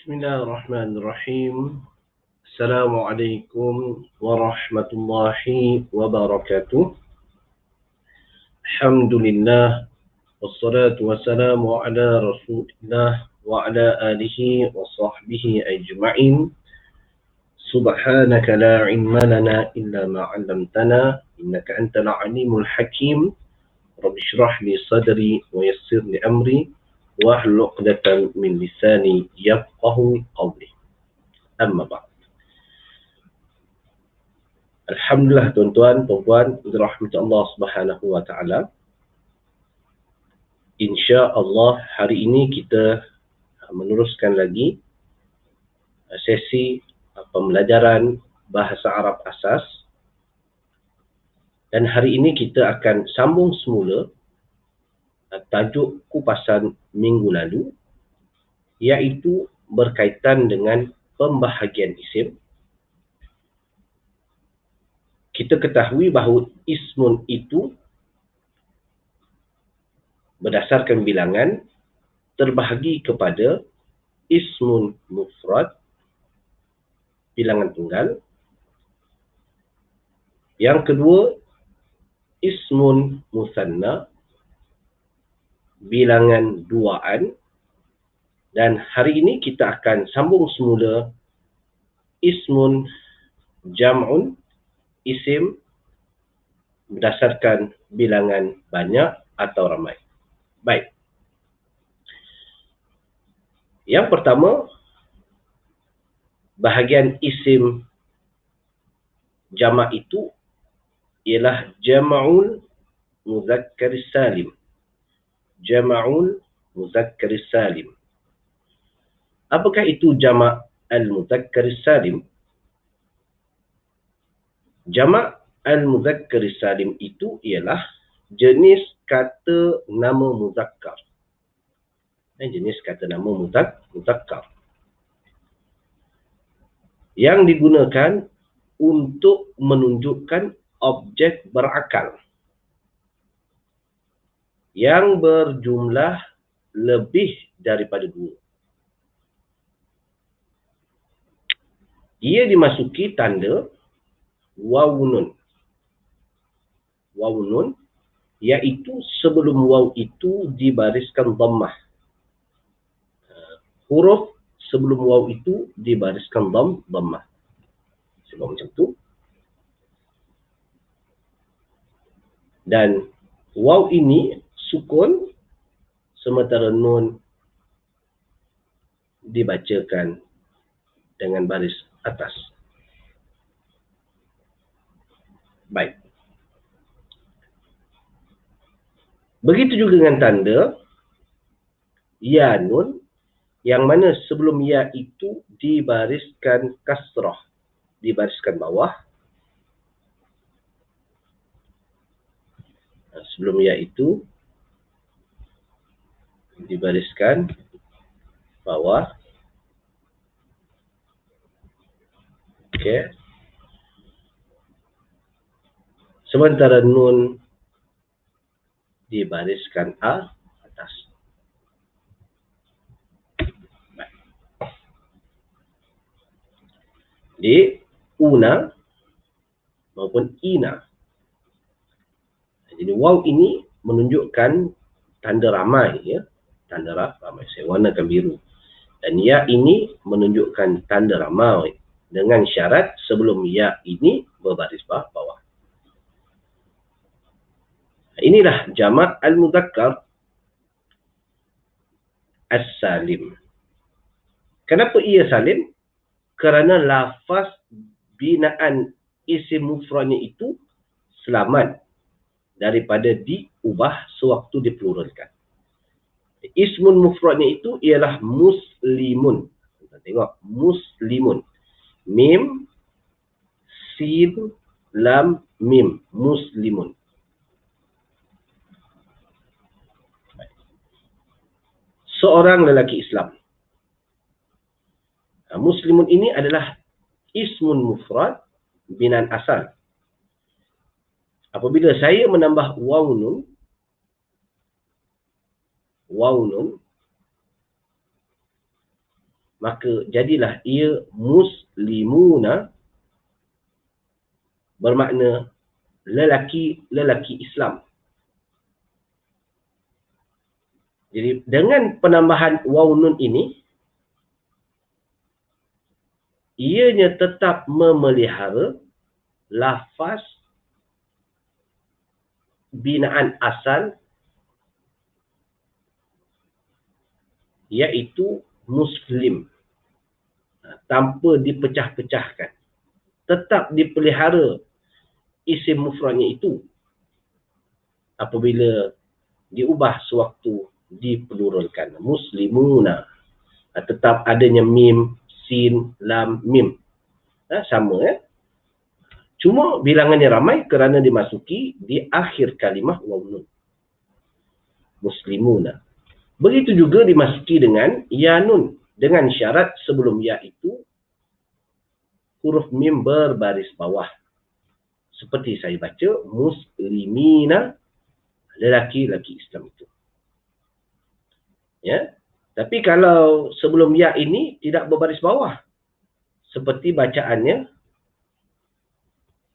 Bismillahirrahmanirrahim. Assalamualaikum warahmatullahi wabarakatuh. Alhamdulillah wassalatu wassalamu ala Rasulillah wa ala alihi wa sahbihi ajma'in. Subhanaka la ilma lana illa ma 'allamtana innaka antal alimul hakim. Rabbi shrah li sadri wa yassir li amri wahlul 'uqdatam min lisani yafqahu qawli. Amma ba'd. Alhamdulillah tuan-tuan, puan-puan, dirahmati Allah Subhanahu wa taala. Insya-Allah hari ini kita meneruskan lagi sesi pembelajaran bahasa Arab asas. Dan hari ini kita akan sambung semula tajuk kupasan minggu lalu, iaitu berkaitan dengan pembahagian isim. Kita ketahui bahawa ismun itu berdasarkan bilangan terbahagi kepada ismun mufrad, bilangan tunggal. Yang kedua, ismun musanna, bilangan duaan. Dan hari ini kita akan sambung semula ismun jam'un, isim berdasarkan bilangan banyak atau ramai. Baik. Yang pertama, bahagian isim jamak itu ialah jam'ul muzakkar salim. Jam'ul muzakkar salim. Apakah itu jamak al-muzakkar salim? Jamak al-muzakkar salim itu ialah jenis kata nama muzakkar. Jenis kata nama muzakkar yang digunakan untuk menunjukkan objek berakal yang berjumlah lebih daripada dua. Ia dimasuki tanda waw nun. Waw nun, iaitu sebelum waw itu dibariskan dhammah. Huruf sebelum waw itu dibariskan dhammah. Sebab macam tu. Dan waw ini sukun, sementara nun dibacakan dengan baris atas. Baik. Begitu juga dengan tanda ya nun, yang mana sebelum ya itu dibariskan kasrah, dibariskan bawah. Sebelum ya itu dibariskan bawah. Okey. Sementara nun dibariskan atas. Di una maupun ina. Jadi waw ini menunjukkan tanda ramai, ya. Tanda ramai. Saya warnakan biru. Dan ya ini menunjukkan tanda ramai dengan syarat sebelum ya ini berbaris bawah. Inilah jamak al-muzakkar as-salim. Kenapa ia salim? Kerana lafaz binaan isim mufradnya itu selamat daripada diubah sewaktu dipluralkan. Ismun mufradnya itu ialah muslimun. Kita tengok, muslimun. Mim, sin, lam, mim. Muslimun. Seorang lelaki Islam. Muslimun ini adalah ismun mufrad, binaan asal. Apabila saya menambah waw nun, maka jadilah ia muslimuna, bermakna lelaki Islam. Jadi dengan penambahan waw nun ini, ianya tetap memelihara lafaz binaan asal, iaitu muslim, tanpa dipecah-pecahkan. Tetap dipelihara isim mufradnya itu apabila diubah sewaktu dipluralkan, muslimuna. Tetap adanya mim, sin, lam, mim. Sama ya. Cuma bilangannya ramai kerana dimasuki di akhir kalimah waw nun. Muslimuna. Begitu juga dimasuki dengan ya nun, dengan syarat sebelum ya itu huruf mim berbaris bawah. Seperti saya baca, muslimina, lelaki Islam itu. Ya. Tapi kalau sebelum ya ini tidak berbaris bawah, seperti bacaannya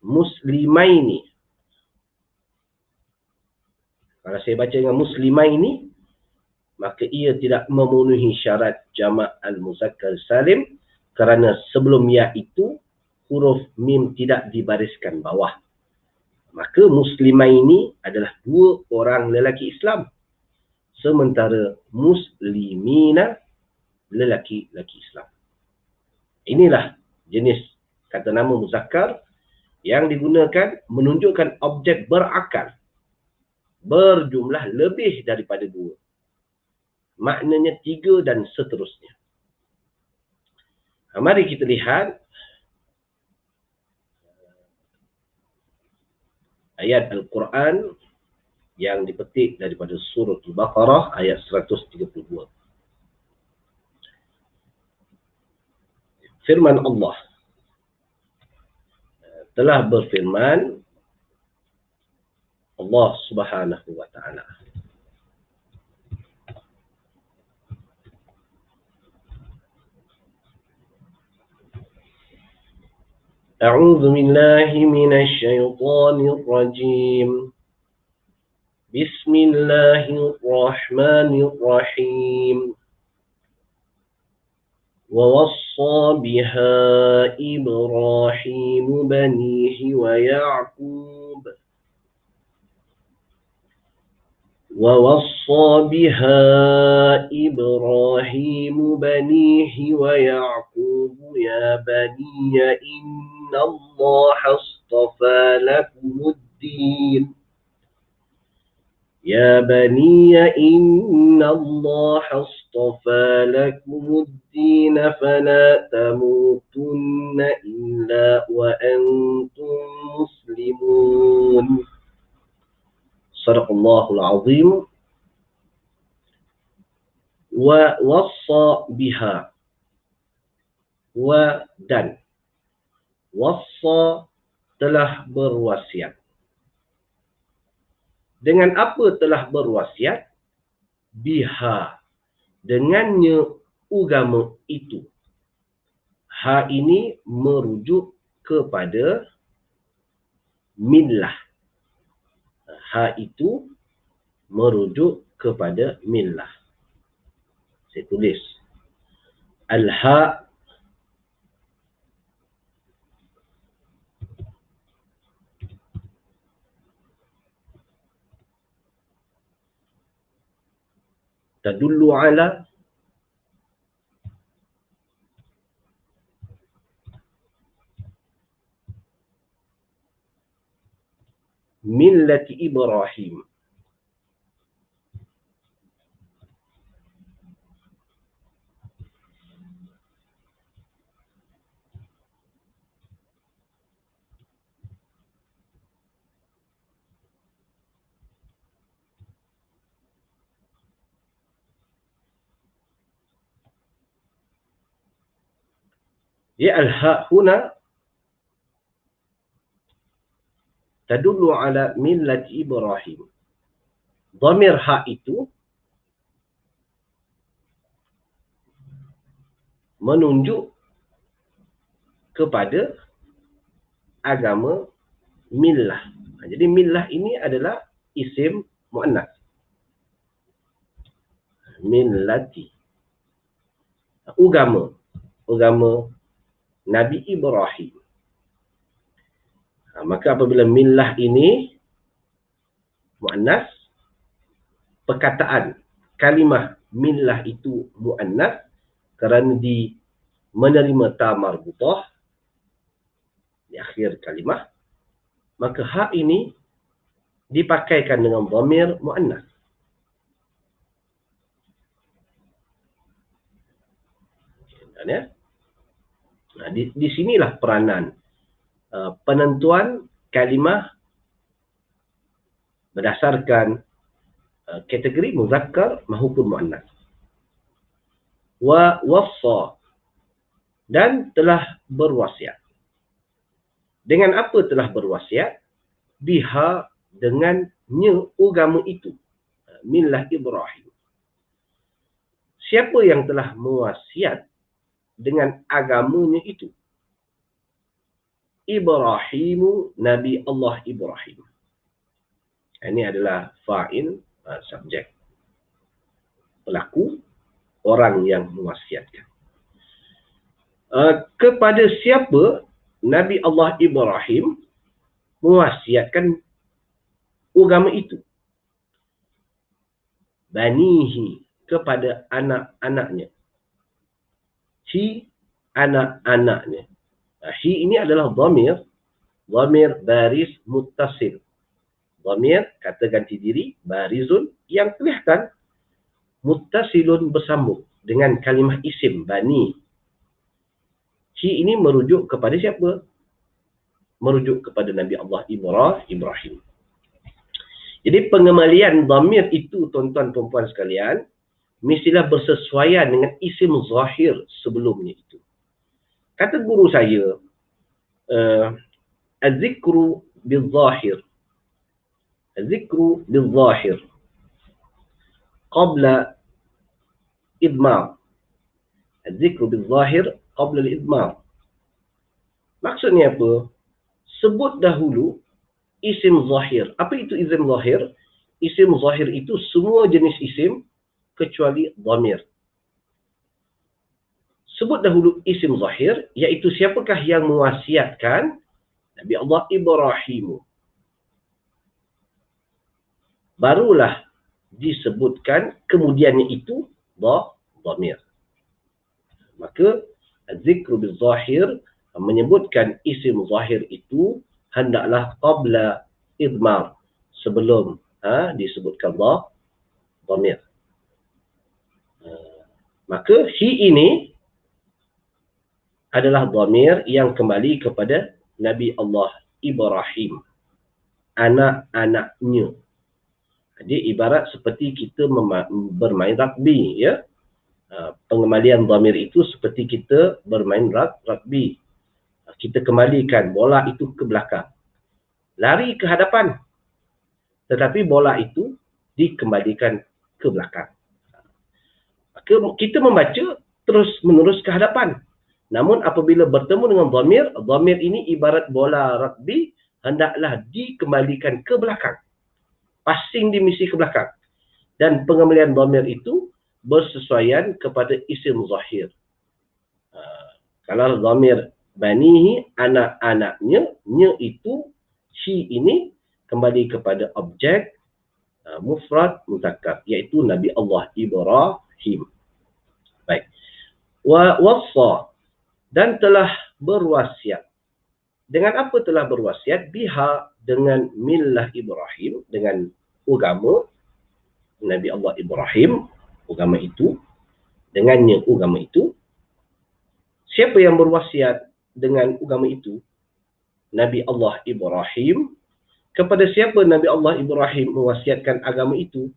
muslimaini. Kalau saya baca dengan muslimaini, maka ia tidak memenuhi syarat jamak al-muzakkar salim, kerana sebelum ya itu huruf mim tidak dibariskan bawah. Maka muslimaini adalah dua orang lelaki Islam. Sementara muslimina, lelaki Islam. Inilah jenis kata nama muzakkar yang digunakan menunjukkan objek berakal, berjumlah lebih daripada dua. Maknanya tiga dan seterusnya. Mari kita lihat ayat Al-Quran yang dipetik daripada surah Al-Baqarah ayat 132. Firman Allah telah berfirman, Allah Subhanahu wa taala, A'udzu billahi minasy syaithanir rajim. Bismillahirrahmanirrahim. ووصى بها إبراهيم بنيه ويعقوب ووصى بها إبراهيم بنيه ويعقوب يا بني إن الله اصطفى لكم الدين يا بني إن الله اصطفى لكم الدين فلا تموتن إلا وأنتم مسلمون. صدق الله العظيم. ووصى بها dan wassa telah berwasiat. Dengan apa telah berwasiat? Biha, dengannya agama itu. Ha ini merujuk kepada millah. Ha itu merujuk kepada millah. Saya tulis. Al-ha tadullu ala millati Ibrahim. Ya al-ha huna tadullu ala millati Ibrahim. Dhamir ha itu menunjuk kepada agama millah. Jadi millah ini adalah isim muannas. Millati. Agama Nabi Ibrahim. Maka apabila millah ini muannas, perkataan kalimah millah itu muannas kerana menerima ta marbutah di akhir kalimah, maka hak ini dipakaikan dengan dhamir muannas. Ya? Nah, di sinilah peranan penentuan kalimah berdasarkan kategori muzakkar maupun muannas. Wa wassa, dan telah berwasiat. Dengan apa telah berwasiat? Biha, dengannya agama itu. Millah Ibrahim. Siapa yang telah mewasiat dengan agamanya itu? Ibrahimu, Nabi Allah Ibrahim. Ini adalah fa'il, subjek. Pelaku, orang yang mewasiatkan. Kepada siapa Nabi Allah Ibrahim mewasiatkan agama itu? Banihi, kepada anak-anaknya. Hi, anak-anaknya. Hi ini adalah dhamir baris muttasil. Dhamir, kata ganti diri, barizun, yang kelihatan, muttasilun, bersambung dengan kalimah isim, bani. Hi ini merujuk kepada siapa? Merujuk kepada Nabi Allah Ibrahim. Jadi pengemalian dhamir itu, tuan-tuan perempuan sekalian, mestilah bersesuaian dengan isim zahir sebelumnya itu. Kata guru saya, az-zikru bil-zahir. Az-zikru bil-zahir qabla idmar. Az-zikru bil-zahir qabla al-idmar. Maksudnya apa? Sebut dahulu isim zahir. Apa itu isim zahir? Isim zahir itu semua jenis isim kecuali dhamir. Sebut dahulu isim zahir, iaitu siapakah yang mewasiatkan? Nabi Allah Ibrahim. Barulah disebutkan kemudiannya itu dhamir. Maka az-zikru bil-zahir menyebutkan isim zahir itu hendaklah qabla idmar, sebelum disebutkan dhamir. Maka hi ini adalah dhamir yang kembali kepada Nabi Allah Ibrahim, anak-anaknya. Jadi ibarat seperti kita bermain rugby, ya. Pengembalian dhamir itu seperti kita bermain rugby. Kita kembalikan bola itu ke belakang. Lari ke hadapan, tetapi bola itu dikembalikan ke belakang. Maka kita membaca terus menerus ke hadapan. Namun apabila bertemu dengan dhamir ini ibarat bola rugby, hendaklah dikembalikan ke belakang. Passing di misi ke belakang. Dan pengembalian dhamir itu bersesuaian kepada isim zahir. Kalau dhamir banihi, anak-anaknya, nya itu, shi ini kembali kepada objek mufrad muzakkar, iaitu Nabi Allah Ibrahim. Baik. Wa wassa, dan telah berwasiat. Dengan apa telah berwasiat? Biha, dengan millah Ibrahim, dengan agama Nabi Allah Ibrahim, agama itu, dengannya agama itu. Siapa yang berwasiat dengan agama itu? Nabi Allah Ibrahim. Kepada siapa Nabi Allah Ibrahim mewasiatkan agama itu?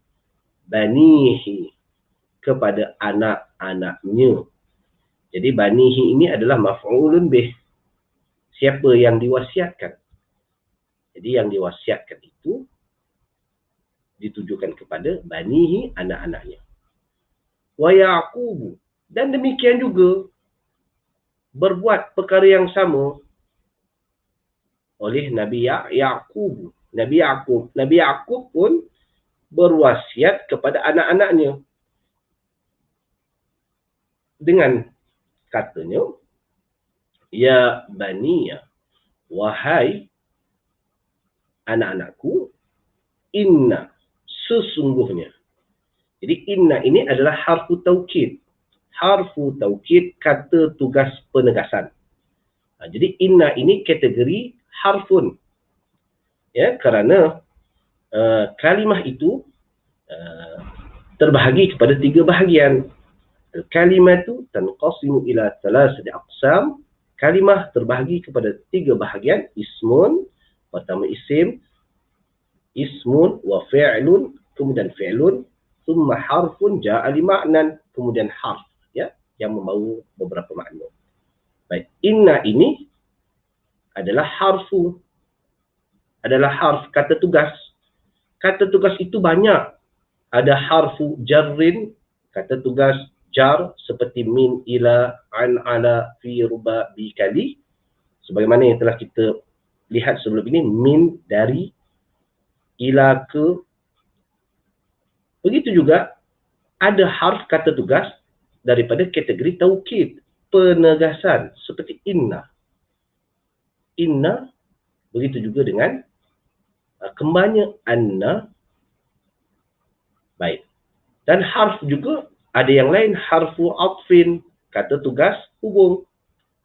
Banihi, kepada anak-anaknya. Jadi banihi ini adalah maf'ulun bih. Siapa yang diwasiatkan? Jadi yang diwasiatkan itu ditujukan kepada banihi, anak-anaknya. Wa Ya'qub, dan demikian juga berbuat perkara yang sama oleh Nabi Yaqub. Nabi Yaqub pun berwasiat kepada anak-anaknya dengan katanya, ya baniya, wahai anak-anakku, inna, sesungguhnya. Jadi inna ini adalah harfu taukid. Harfu taukid, kata tugas penegasan. Jadi inna ini kategori harfun. Ya, kerana kalimah itu terbahagi kepada 3 bahagian. Al-kalimatu tanqasimu ila 3 aqsam. Kalimah terbahagi kepada 3 bahagian. Ismun, pertama isim, ismun wa fi'lun, kemudian fi'lun, thumma harfun ja'a li ma'nan, kemudian harf, ya, yang membawa beberapa makna. Baik, inna ini adalah harfu, adalah harf, kata tugas. Kata tugas itu banyak. Ada harfu jarrin, kata tugas jar, seperti min, ila, an, ala, fi, ruba, bi, kali. Sebagaimana yang telah kita lihat sebelum ini, min, dari, ila, ke. Begitu juga ada harf kata tugas daripada kategori taukid, penegasan, seperti inna. Inna, begitu juga dengan kembarnya anna. Baik. Dan harf juga ada yang lain, harfu atfin, kata tugas hubung.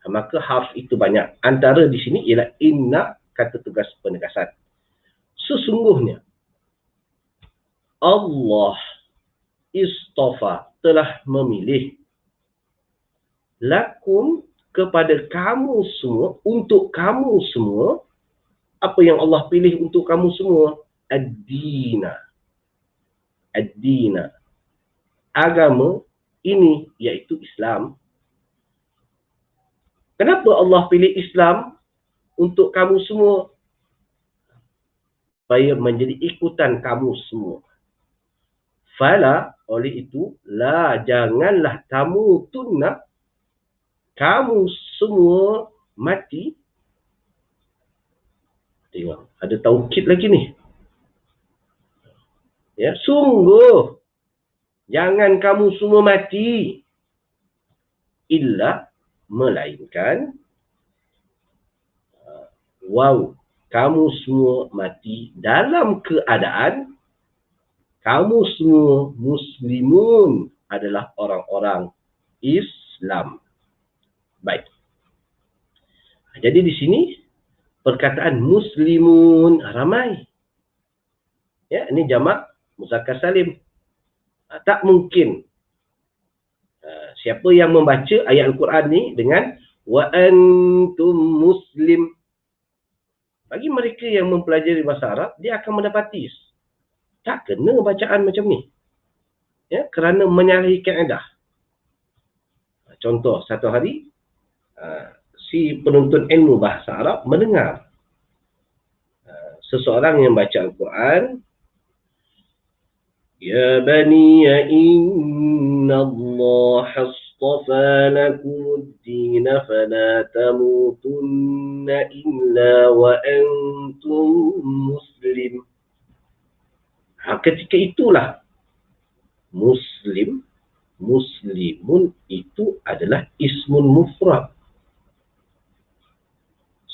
Maka harf itu banyak. Antara di sini ialah inna, kata tugas penegasan. Sesungguhnya Allah istafa, telah memilih, lakum, kepada kamu semua, untuk kamu semua. Apa yang Allah pilih untuk kamu semua? Ad-dina. Ad-dina, agama ini, iaitu Islam. Kenapa Allah pilih Islam untuk kamu semua? Supaya menjadi ikutan kamu semua. Fala, oleh itu, la, janganlah kamu tunna, kamu semua mati. Tengok, ada taukid lagi ni. Ya, sungguh jangan kamu semua mati, illa, melainkan, wow, kamu semua mati dalam keadaan kamu semua muslimun, adalah orang-orang Islam. Baik. Jadi di sini perkataan muslimun ramai. Ya, ini jamak muzakkar salim. Tak mungkin siapa yang membaca ayat Al-Quran ni dengan wa antum muslim. Bagi mereka yang mempelajari bahasa Arab, dia akan mendapati tak kena bacaan macam ni. Ya, kerana menyalahi kaedah. Contoh, satu hari si penuntut ilmu bahasa Arab mendengar seseorang yang baca Al-Quran, ya bani inna Allah astafa lakum ad-din fala tamutunna illa wa antum muslim. Ketika itulah muslim, muslimun itu adalah ismun mufrad.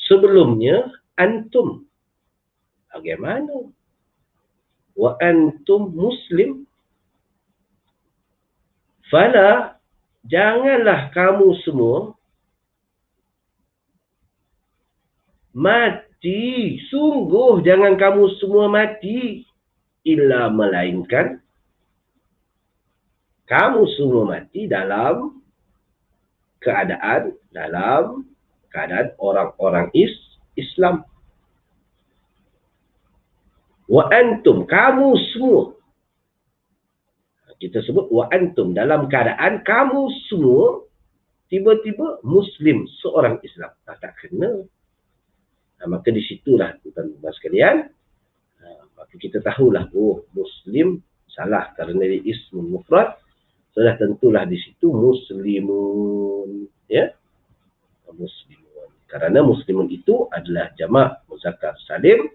Sebelumnya antum. Bagaimana? Wa antum muslim. Fala, janganlah kamu semua mati. Sungguh jangan kamu semua mati. Illa, melainkan kamu semua mati dalam keadaan orang-orang Islam. Wa antum, kamu semua. Kita sebut wa antum, dalam keadaan kamu semua tiba-tiba muslim, seorang Islam. Tak kena. Maka di situlah tuan-tuan sekalian, maka kita tahulah, oh, muslim salah kerana dia ismun mufrad. Sudah tentulah di situ muslimun. Ya. muslimun. Kerana muslimun itu adalah jamak muzakkar salim.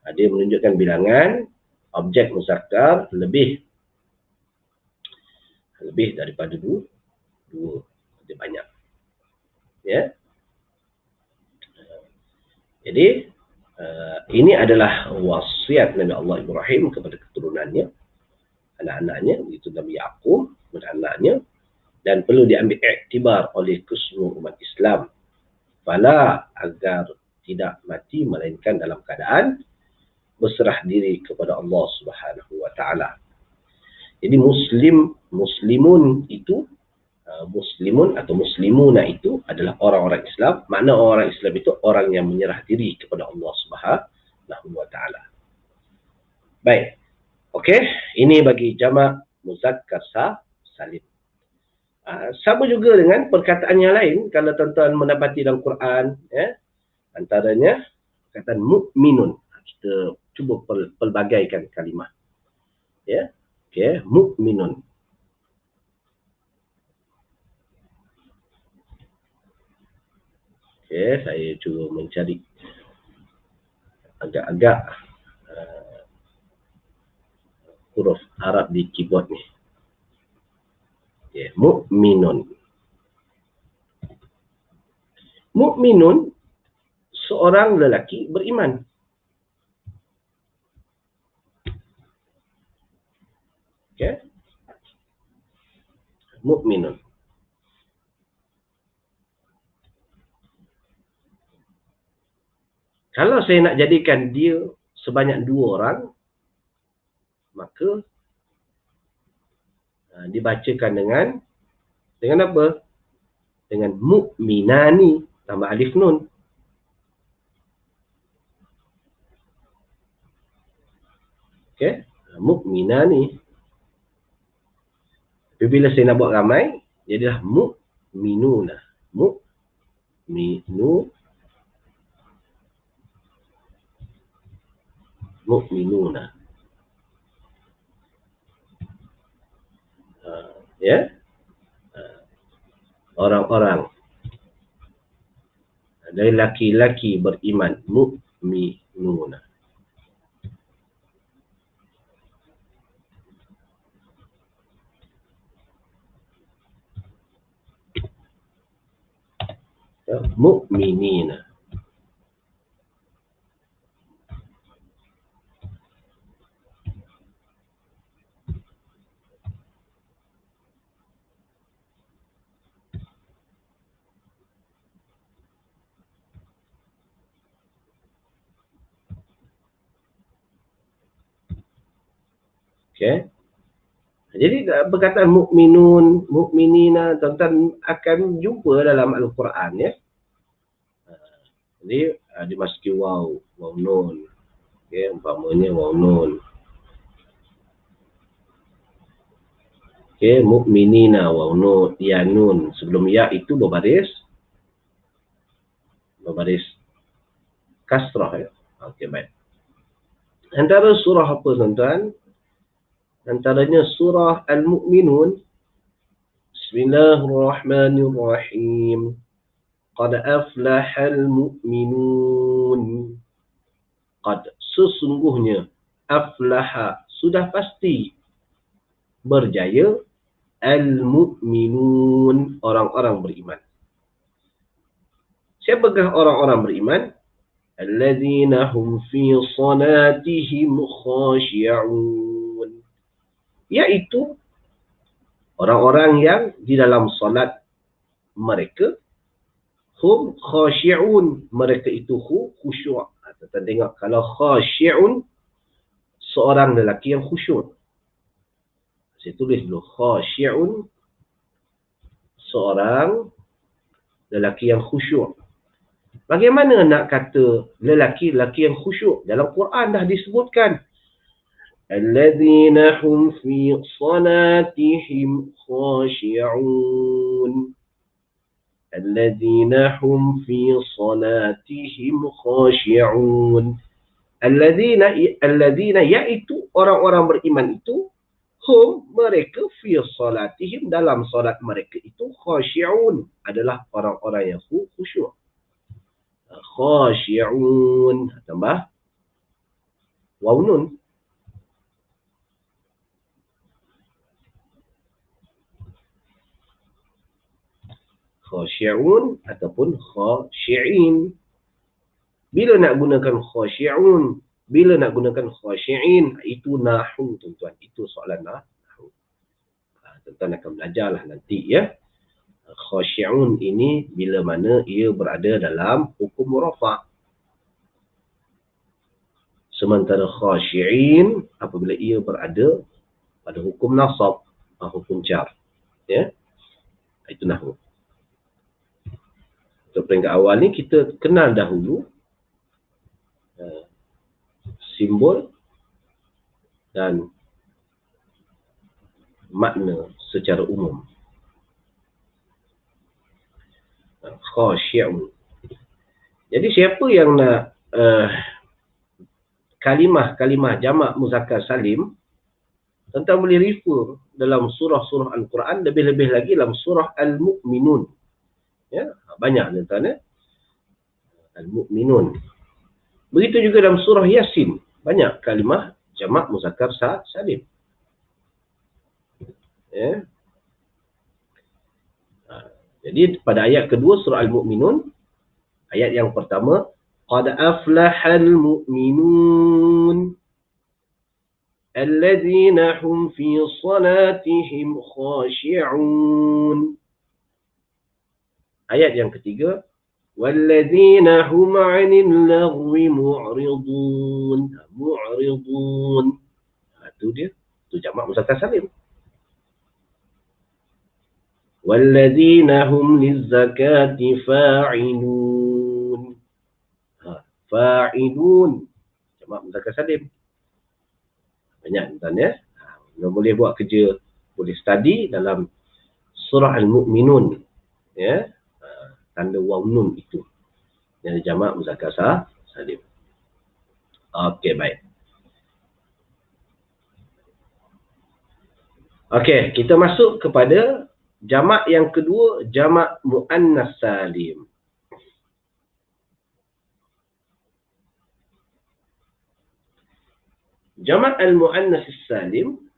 Dia menunjukkan bilangan objek muzakkar lebih daripada dua, lebih banyak. Ya. Jadi ini adalah wasiat Nabi Allah Ibrahim kepada keturunannya, anak-anaknya, itu Nabi Yaqub dan anaknya, dan perlu diambil iktibar oleh keseluruh umat Islam. Fala, agar tidak mati melainkan dalam keadaan berserah diri kepada Allah Subhanahu wa taala. Jadi muslimun itu muslimun atau muslimuna itu adalah orang-orang Islam. Makna orang Islam itu orang yang menyerah diri kepada Allah Subhanahu wa taala. Baik. Okey, ini bagi jamak muzakkar salim. Sama juga dengan perkataan yang lain kalau tuan-tuan mendapati dalam Quran, ya. Antaranya perkataan mukminun. Kita cuba pelbagaikan kalimah. Ya. Okey, mukminun. Okay, saya cuba mencari agak-agak huruf Arab di keyboard ni. Okay, mukminun. Mukminun, seorang lelaki beriman. Okay. Mukminun. Kalau saya nak jadikan dia sebanyak dua orang, maka dibacakan dengan apa? Dengan mukminani tambah alif nun. Okey, mukminani. Tapi bila saya nak buat ramai, jadilah mukminuna. Mukminuna. Ya. Orang-orang dari laki-laki beriman, mukminuna. Ya, mukminina. Okay. Jadi perkataan mukminun, mukminina, tuan-tuan akan jumpa dalam Al-Quran, ya. Jadi dimasuki waw nun. Okay, umpamanya waw nun. Okay, mukminina waw nun, ya nun. Sebelum ya itu berbaris kasrah, ya. Okey, baik. Antara surah apa, tuan-tuan? Antaranya surah Al-Mu'minun. Bismillahirrahmanirrahim. Qad aflahal mu'minun. Qad, sesungguhnya, aflaha, sudah pasti berjaya, al-mu'minun, orang-orang beriman. Siapakah orang-orang beriman? Alladzina hum fi salatihim khashi'un. Iaitu orang-orang yang di dalam salat mereka hum khashi'un, mereka itu khusyuk. Kita tengok kalau khashi'un, seorang lelaki yang khusyuk. Saya tulis dulu khashi'un, seorang lelaki yang khusyuk. Bagaimana nak kata lelaki-lelaki yang khusyuk? Dalam Quran dah disebutkan. Alladzina hum fi salatihim khashi'un. Alladzina hum fi salatihim khashi'un. Alladzina iaitu orang-orang beriman itu Hum, mereka fi salatihim, dalam solat mereka itu khasyi'un, adalah orang-orang yang khusyuk. Khasyi'un, tambah waw nun. Khasyi'un ataupun khasyi'in. Bila nak gunakan khasyi'un, bila nak gunakan khasyi'in, itu nahwu tuan-tuan. Itu soalan nahwu. Tuan-tuan akan belajarlah nanti ya. Khasyi'un ini bila mana ia berada dalam hukum rafa'. Sementara khasyi'in apabila ia berada pada hukum nasab, hukum jar. Ya. Itu nahwu. Untuk peringkat awal ni kita kenal dahulu simbol dan makna secara umum. Khasyi'un. Jadi siapa yang nak kalimah-kalimah jamak muzakkar salim, tuan-tuan boleh refer dalam surah-surah Al-Quran, lebih-lebih lagi dalam surah Al-Mu'minun. Ya, banyak tuan-tuan ya. Al-Mu'minun. Begitu juga dalam surah Yasin, banyak kalimah jamak muzakkar salim. Ya. Jadi pada ayat kedua surah Al-Mu'minun, ayat yang pertama, qad aflahal mu'minun alladzina hum fi salatihim khashi'un. Ayat yang ketiga, walladzina hum 'anil lagwi mu'ridun. Mu'ridun. Itu dia, itu jamak muzakkar salim. Walladzina hum lizzakati fa'ilun. Fa'ilun. Jamak muzakkar salim. Banyak tuan ya. Kita boleh buat kerja, boleh study dalam surah Al-Mu'minun. Ya. Tanda waw nun itu. Yang jamak muzakkar salim. Okey, baik. Okey, kita masuk kepada jamak yang kedua, jamak muannas salim. Jamak al-muannas salim,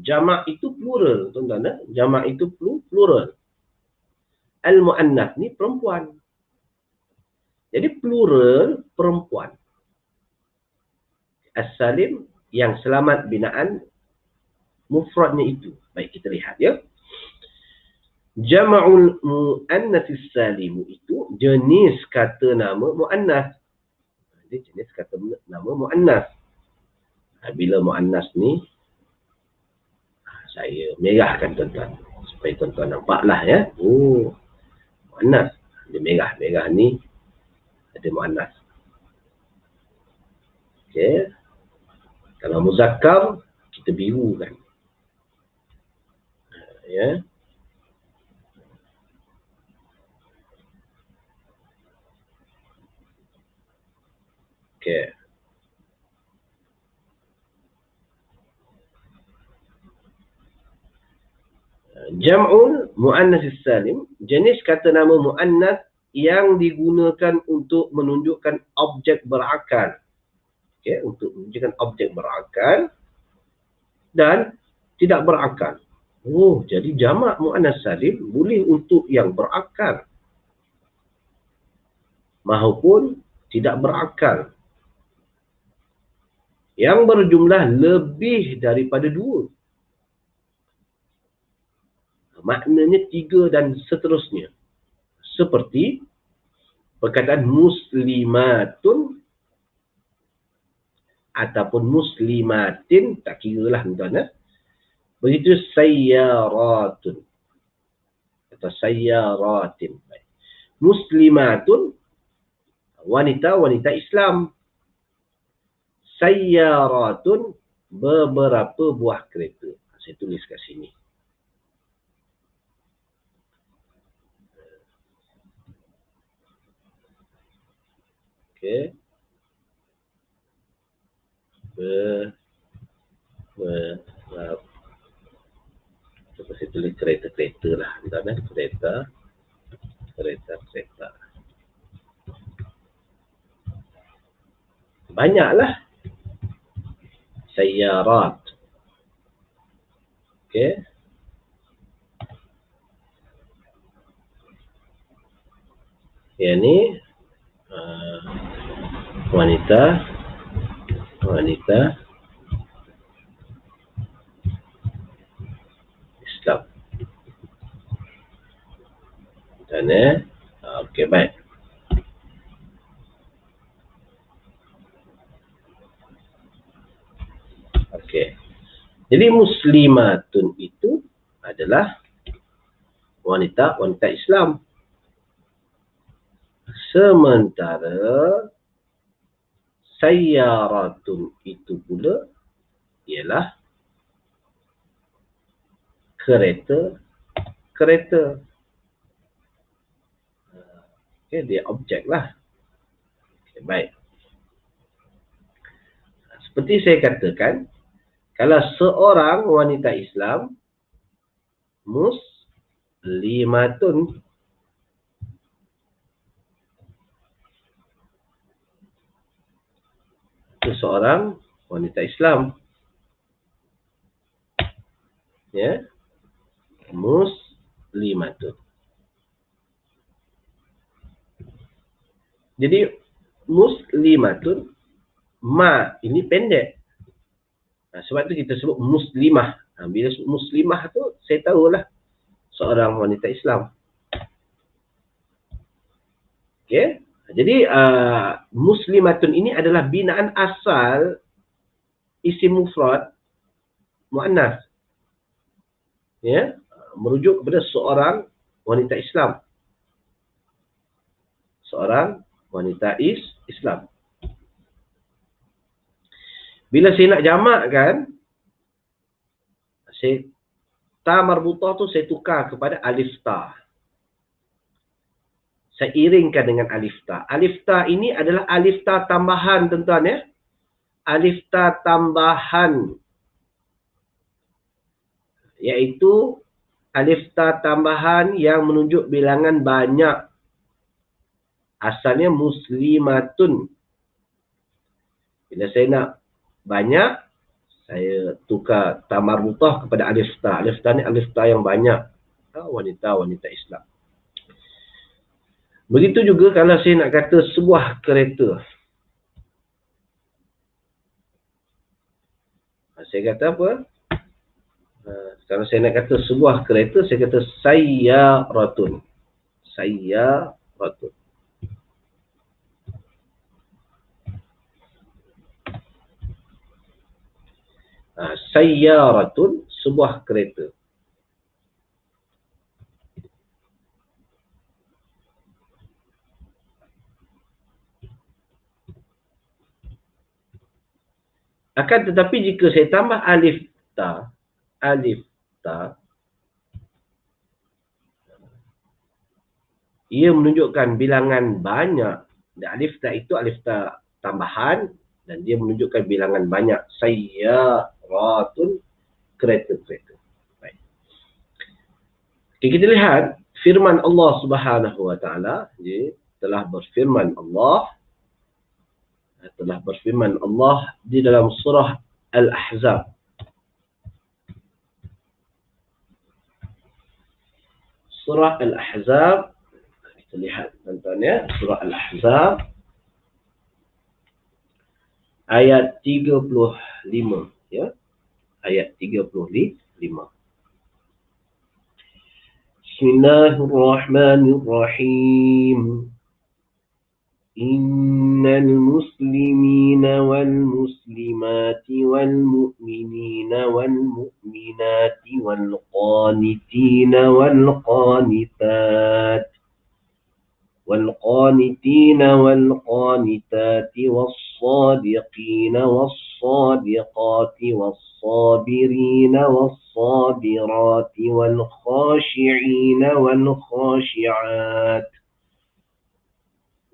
jamak itu plural, tuan-tuan. Jamak itu plural. Al-muannas ni perempuan. Jadi plural perempuan. As-salim yang selamat binaan mufradnya itu. Baik, kita lihat ya. Jama'ul muannas salim itu jenis kata nama muannas. Jadi jenis kata nama muannas. Bila muannas ni saya merahkan tuan-tuan supaya tuan-tuan nampaklah ya. Oh, muannas. Dia merah-merah ni ada muannas. Okey. Kalau muzakkar kita biru kan. Ya. Okey. Jam'ul muannas salim, jenis kata nama muannas yang digunakan untuk menunjukkan objek berakal. Okey, untuk menunjukkan objek berakal dan tidak berakal. Oh, jadi jamak muannas salim boleh untuk yang berakal maupun tidak berakal. Yang berjumlah lebih daripada 2. Maknanya 3 dan seterusnya. Seperti perkataan muslimatun ataupun muslimatin, tak kira lah tuan-tuan. Begitu sayyaratun atau sayyaratin. Muslimatun, wanita-wanita Islam. Sayyaratun, beberapa buah kereta. Saya tulis kat sini. Okey. Kita saya tulis kereta-kereta lah. Misalnya kereta. Banyaklah. Sayyarat. Okey. Yang ni wanita Islam. Dan okey, baik. Okey. Jadi muslimatun itu adalah wanita Islam. Sementara sayyaratun itu pula ialah kereta. Okey, dia objek lah. Okay, baik. Seperti saya katakan, kalau seorang wanita Islam muslimatun, itu seorang wanita Islam, ya, muslimatun. Jadi muslimatun, ma ini pendek. Sebab tu kita sebut muslimah. Bila sebut muslimah tu saya tahulah seorang wanita Islam. Okey. Jadi muslimatun ini adalah binaan asal isim mufrad muannas. Ya, merujuk kepada seorang wanita Islam. Seorang wanita Islam. Bila saya nak jamakkan, ta marbutah tu saya tukar kepada alif ta. Saya iringkan dengan alif ta. Alif ta ini adalah alif ta tambahan, tuan-tuan, ya. Alif ta tambahan. Iaitu alif ta tambahan yang menunjuk bilangan banyak. Asalnya muslimatun. Bila saya nak banyak, saya tukar ta marbutah kepada alif ta. Alif ta ni alif ta yang banyak. Wanita Islam. Begitu juga kalau saya nak kata sebuah kereta. Saya kata apa? Kalau saya nak kata sebuah kereta, saya kata sayyaratun. Sayyaratun. Sayyaratun, sebuah kereta. Akan tetapi jika saya tambah alif ta, ia menunjukkan bilangan banyak. Dan alif ta itu alif ta tambahan dan dia menunjukkan bilangan banyak. Sayyaratun, kereta-kereta. Baik. Okay, kita lihat firman Allah Subhanahu wa taala, telah berfirman Allah di dalam surah Al-Ahzab. Surah Al-Ahzab, kita lihat tuan-tuan, ya, surah Al-Ahzab ayat 35, ya. Ayat 35. Bismillahirrahmanirrahim. Innal muslimina wal muslimati wal mu'minina wal mu'minati wal qanitina wal qanitat والقانتين والقانتات والصادقين والصادقات والصابرين والصابرات والخاشعين والخاشعات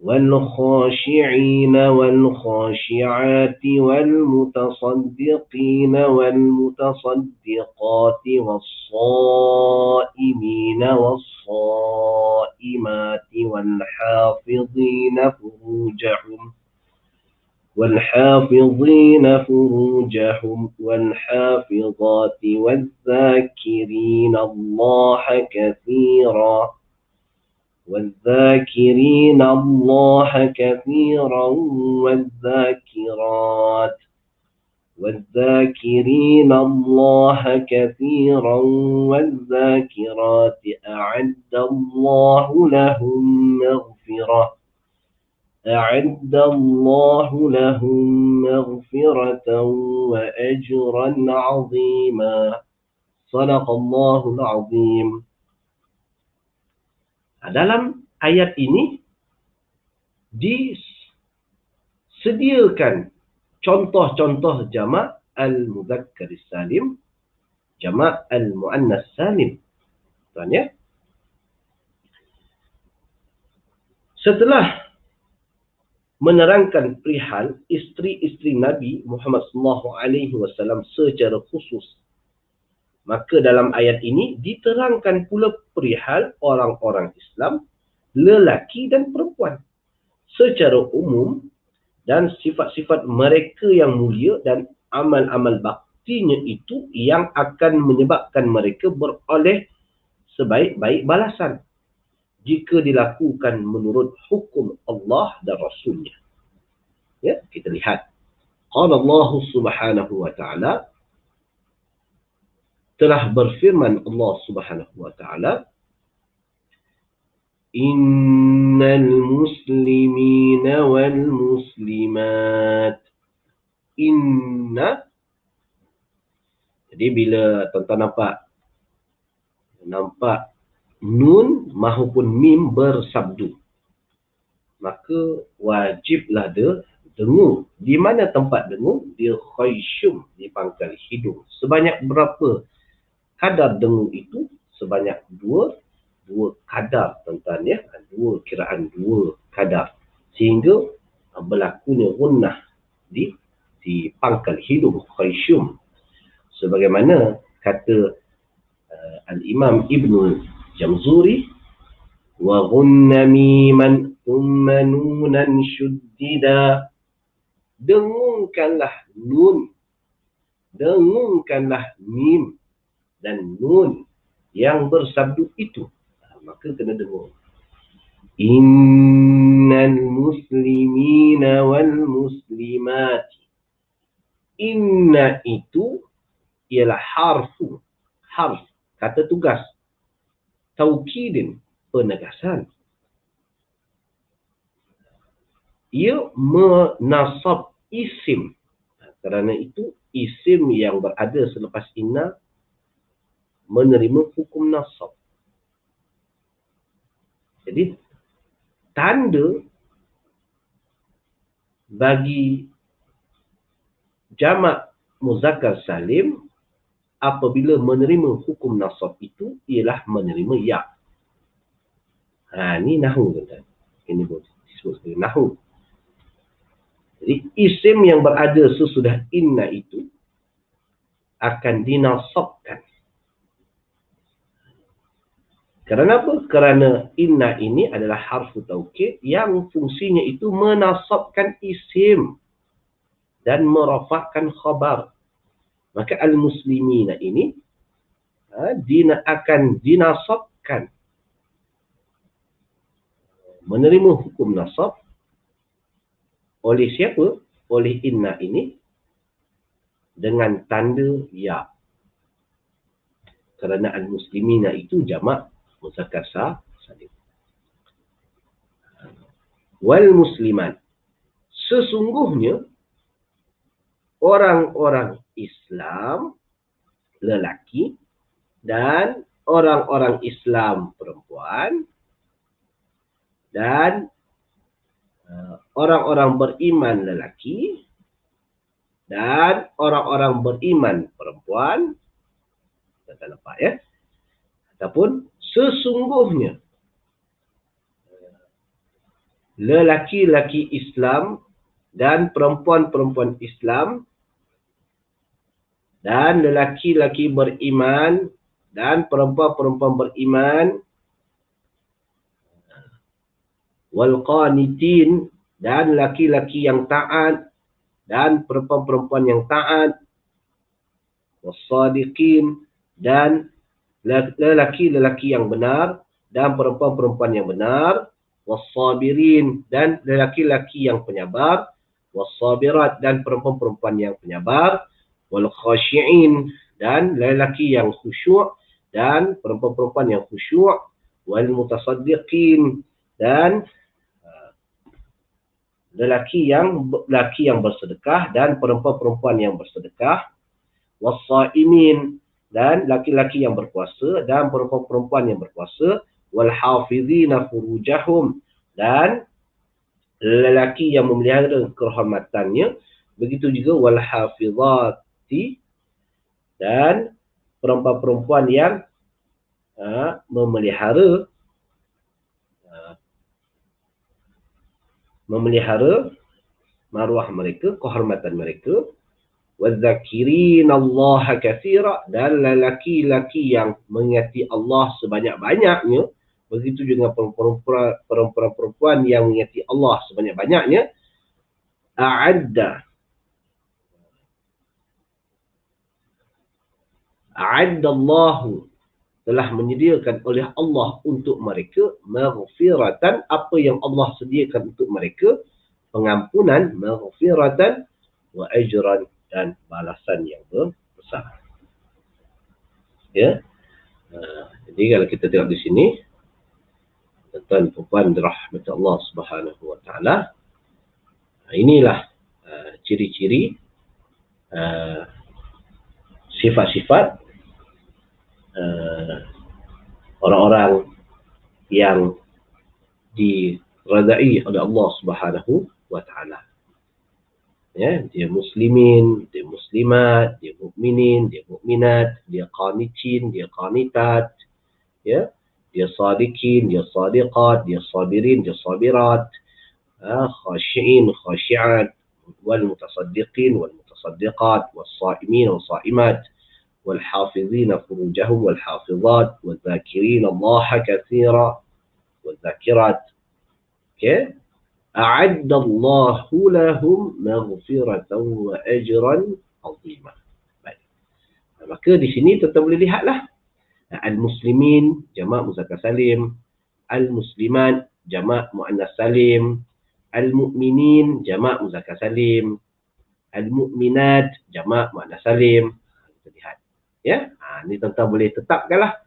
والخاشعين والخاشعات والمتصدقين والمتصدقات والصائمين والصائمات والحافظين فروجهم والحافظات والذاكرين الله كثيرا والذاكرات أعد الله لهم مغفرة وأجرا عظيما. صدق الله العظيم. Dalam ayat ini disediakan contoh-contoh jamak al-mudzakkar salim, jamak al-muannas salim. Tuan ya. Setelah menerangkan perihal isteri-isteri Nabi Muhammad SAW secara khusus, maka dalam ayat ini diterangkan pula perihal orang-orang Islam, lelaki dan perempuan secara umum, dan sifat-sifat mereka yang mulia dan amal-amal baktinya itu yang akan menyebabkan mereka beroleh sebaik-baik balasan jika dilakukan menurut hukum Allah dan Rasulnya. Ya, kita lihat. Qala Allah Subhanahu wa ta'ala, telah berfirman Allah Subhanahu wa ta'ala, Innal muslimina wal muslimat. Inna. Jadi bila tuan-tuan nampak nun mahupun mim bersabdu, maka wajiblah dia dengung. Di mana tempat dengung? Dia khaysyum, di pangkal hidung. Sebanyak berapa kadar dengung itu? Sebanyak dua kadar, tuan-tuan ya. Dua kadar. Sehingga berlakunya gunnah di pangkal hidung, khaysyum. Sebagaimana kata Al-Imam Ibnu Jamzuri, wa ghunna miman thumma nunan syuddida. Dengungkanlah nun, dengungkanlah mim dan nun yang bersabdu itu. Maka kena dengung. Innal muslimina wal muslimat. Inna itu ialah harf, kata tugas, taukidin, penegasan. Ia menasab isim. Kerana itu isim yang berada selepas inna menerima hukum nasab. Jadi tanda bagi jamak muzakkar salim apabila menerima hukum nasab itu ialah menerima ya. Ini nahu, tuan-tuan. Ini disebut sebagai nahu. Jadi isim yang berada sesudah inna itu akan dinasabkan. Kerana apa? Kerana inna ini adalah harfu taukid yang fungsinya itu menasabkan isim dan merafakkan khabar. Maka al-muslimina ini akan dinasabkan, menerima hukum nasab oleh siapa? Oleh inna ini dengan tanda ya. Kerana al-muslimina itu jamak muzakkar salim. Wal muslimat. Sesungguhnya orang-orang Islam lelaki dan orang-orang Islam perempuan dan orang-orang beriman lelaki dan orang-orang beriman perempuan. Kita nampak ya. Ataupun sesungguhnya lelaki-lelaki Islam dan perempuan-perempuan Islam dan lelaki-lelaki beriman dan perempuan-perempuan beriman, wal qanitin, dan laki-laki yang taat dan perempuan-perempuan yang taat, wassadiqin, dan lelaki-lelaki yang benar dan perempuan-perempuan yang benar, wassabirin, dan lelaki-lelaki yang penyabar, wassabirat, dan perempuan-perempuan yang penyabar, wal khashi'in, dan lelaki yang khusyuk dan perempuan-perempuan yang khusyuk, wal mutasaddiqin, dan lelaki yang bersedekah dan perempuan-perempuan yang bersedekah, wassaimin, dan laki-laki yang berpuasa dan perempuan-perempuan yang berpuasa, wal hafizina furujahum, dan lelaki yang memelihara kehormatannya, begitu juga wal hafizati, dan perempuan-perempuan yang memelihara maruah mereka, kehormatan mereka, wadzakirinallaha katsira, dan lelaki-lelaki yang mengingati Allah sebanyak-banyaknya, begitu juga perempuan-perempuan yang mengingati Allah sebanyak-banyaknya. A'addallahu, telah menyediakan oleh Allah untuk mereka, maghfiratan, apa yang Allah sediakan untuk mereka, pengampunan, maghfiratan, wa ajran, dan balasan yang besar. Ya. Jadi kalau kita tengok di sini, tuan-tuan puan dirahmati Allah Subhanahu wa taala, inilah ciri-ciri sifat-sifat orang-orang yang diredai oleh Allah Subhanahu wa taala. Ya, dia muslimin, dia muslimat, dia mukminin, dia mukminat, dia qanitin, dia qanitat, ya, dia sadiqin, dia sadiqat, dia sabirin, dia sabirat, khashi'in, khashi'at, wal mutasaddiqin, wal mutasaddiqat, was sa'imin, was sa'imat, wal hafizina furujahum, wal hafizat, wal dhakirin Allah katsira, wal dhakirat. Okay? A'addallahu lahum maghfiratan wa ajran 'azima. Baik. Maka di sini kita boleh lihatlah, al-muslimin jamak muzakkar salim, al-muslimat jamak muannas salim, al-mu'minin jamak muzakkar salim, al-mu'minat jamak muannas salim. Kita lihat. Ya, ni tuan-tuan boleh tetapkanlah.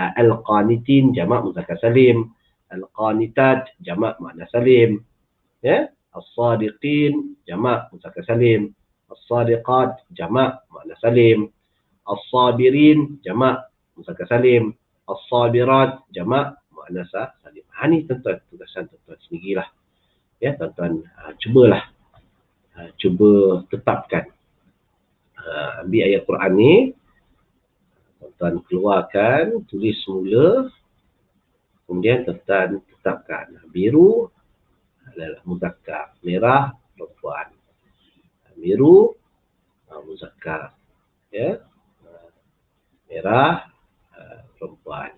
Al-qanitin jamak muzakkar salim, al-qanitat jamak muannas salim, ya, as-sadiqin jamak muzakkar salim, as-sadiqat jamak muannas salim, as-sabirin jamak muzakkar salim, as-sabirat jamak muannas salim. Ni tuan-tuan tugasan tuan-tuan sendirilah. Ya, tuan-tuan cubalah cuba tetapkan. Ambil ayat Quran ni, tuan-tuan keluarkan, tulis semula, kemudian tuan-tuan tetapkan. Biru adalah muzakkar, merah perempuan, biru muzakkar, ya, merah perempuan,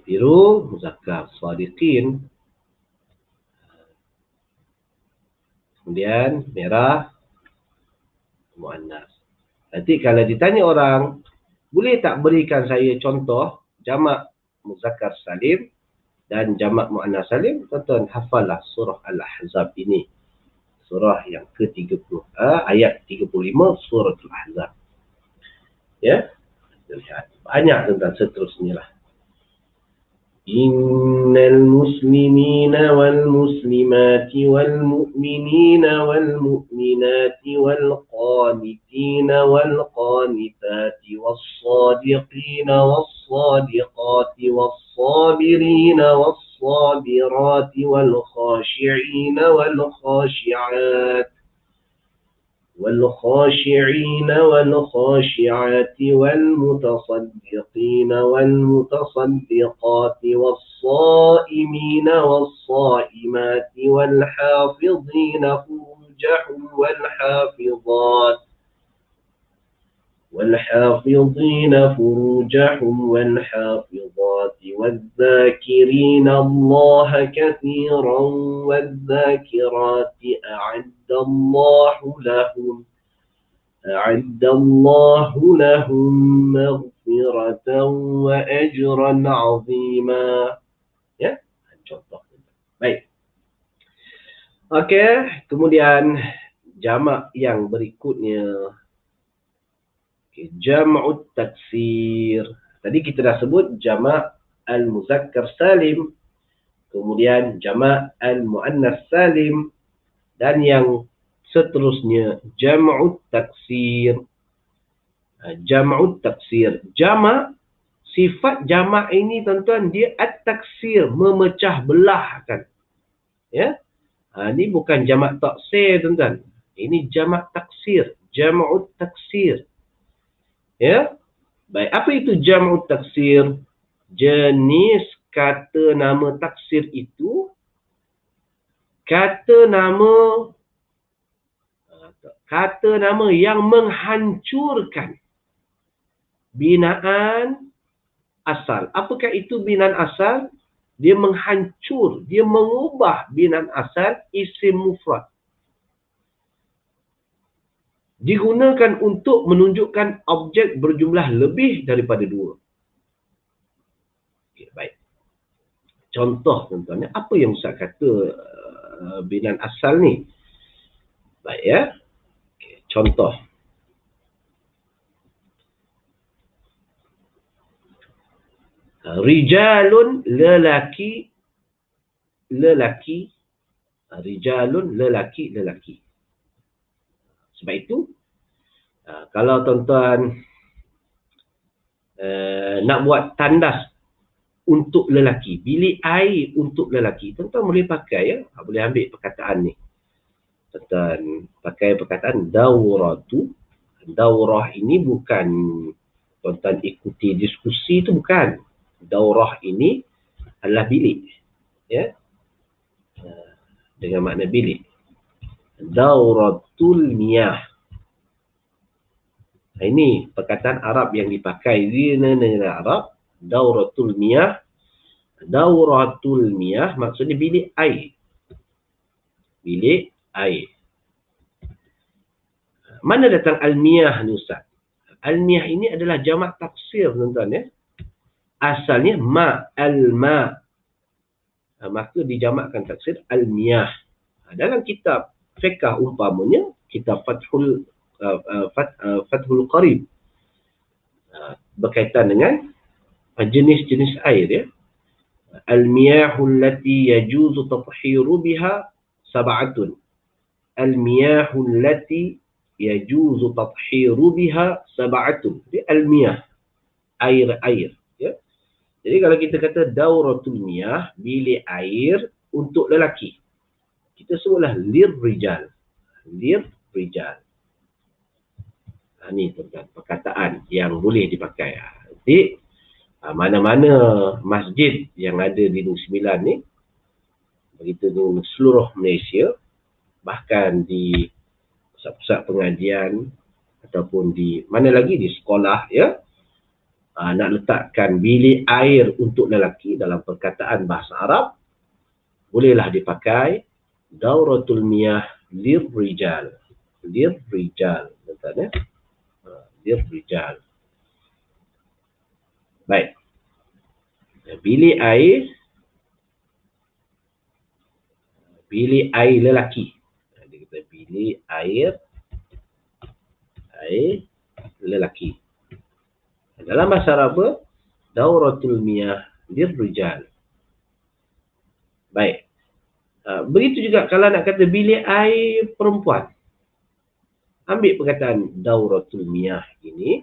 biru muzakkar shadiqin, kemudian merah muannas. Nanti kalau ditanya orang, boleh tak berikan saya contoh jamak muzakkar salim dan jamak muannas salim? Tuan-tuan hafallah surah Al-Ahzab ini. Surah yang ke-30, ayat 35 surah Al-Ahzab. Ya, kita lihat. Banyak tentang seterusnya lah. Innal muslimina wal muslimati wal mu'minina wal mu'minati wal qanitina wal qanitati was sadiqina was sadiqati was sabirina was sabirati wal khashi'ina wal khashi'at والخاشعين والخاشعات والمتصدقين والمتصدقات والصائمين والصائمات والحافظين فروجهم والحافظات والذاكرين الله كثيرا والذاكرات أعد الله لهم مغفرة وأجرا عظيما. Ya, contoh. Baik. Okey, kemudian jamak yang berikutnya. Jam'ut taksir. Tadi kita dah sebut jamak al-muzakkar salim, kemudian jamak al-muannas salim, dan yang seterusnya jam'ut taksir. Jam'ut taksir. Jamak, sifat jamak ini tuan-tuan, dia at-taksir, memecah belahkan. Ya. Ini bukan jamak taksir tuan-tuan. Ini jamak taksir, jam'ut taksir. Ya. Baik, apa itu jam'ut taksir? Jenis kata nama taksir itu kata nama yang menghancurkan binaan asal. Apakah itu binaan asal? Dia menghancur, dia mengubah binaan asal isim mufrad. Digunakan untuk menunjukkan objek berjumlah lebih daripada dua. Okay, baik. Contoh tuan-tuan, apa yang Ustaz kata binaan asal ni? Baik ya. Okay, contoh. Rijalun lelaki. Rijalun lelaki. Sebab itu, kalau tuan-tuan nak buat tandas untuk lelaki, bilik air untuk lelaki, tuan-tuan boleh pakai ya. Boleh ambil perkataan ni. Tuan-tuan pakai perkataan dauratu. Daurah ini bukan tuan-tuan ikuti diskusi, tu bukan. Daurah ini adalah bilik. Ya. Dengan makna bilik. Dauratul miyah. Ini perkataan Arab yang dipakai di negara Arab. Dauratul miyah. Dauratul miyah maksudnya bilik air. Bilik air. Mana datang al-miyah ni Ustaz? Al-miyah ini adalah jamak taksir tuan-tuan ya. Asalnya al-ma. Maka dijamakkan taksir al-miyah. Dalam kitab fiqh umpamanya, kitab Fathul Qarib, berkaitan dengan jenis-jenis air ya. Al-miyahul lati yajuzu tathiru biha sab'atun. Al-miyahul lati yajuzu tathiru biha sab'atun. Jadi al-miyah, air ya. Jadi kalau kita kata dauratul miyah, bilik air untuk lelaki, kita sebutlah lirrijal. Lirrijal. Ini tuan-tuan perkataan yang boleh dipakai. Jadi mana-mana masjid yang ada di Negeri Sembilan ni, begitu di seluruh Malaysia, bahkan di pusat-pusat pengajian ataupun di mana lagi, di sekolah ya, nak letakkan bilik air untuk lelaki dalam perkataan bahasa Arab, bolehlah dipakai dauratul miyah lirrijal. Lirrijal. Betul ya? Lirrijal. Baik. Bilik air lelaki. Dia kata bilik air lelaki. Dalam bahasa Arab, dauratul miyah lirrijal. Baik. Begitu juga kalau nak kata bilik air perempuan. Ambil perkataan dauratul miyah ini.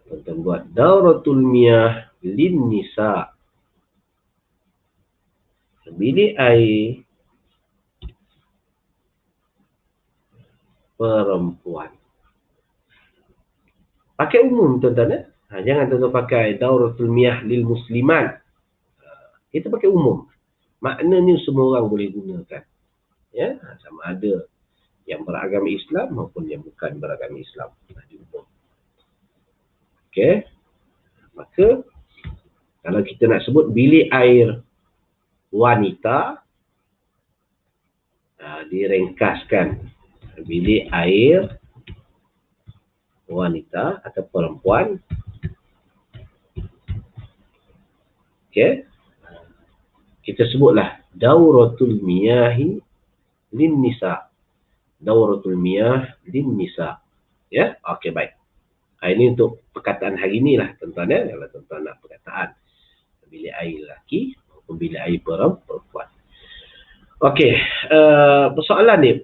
Kita buat dauratul miyah lin nisa. Bilik air perempuan. Pakai umum tuan-tuan ya. Jangan tuan-tuan pakai dauratul miyah lil musliman. Kita pakai umum. Maknanya semua orang boleh gunakan. Ya, sama ada yang beragama Islam maupun yang bukan beragama Islam. Okey. Maka kalau kita nak sebut bilik air wanita, diringkaskan bilik air wanita atau perempuan. Okey. Kita sebutlah dauratul miyahi lin nisa. Dauratul miyah lin nisa. Ya, okey baik. Ini untuk perkataan hari ni lah tuan-tuan ya. Kalau tuan-tuan nak perkataan bilik air lelaki maupun bilik air perempuan. Okey, persoalan ni,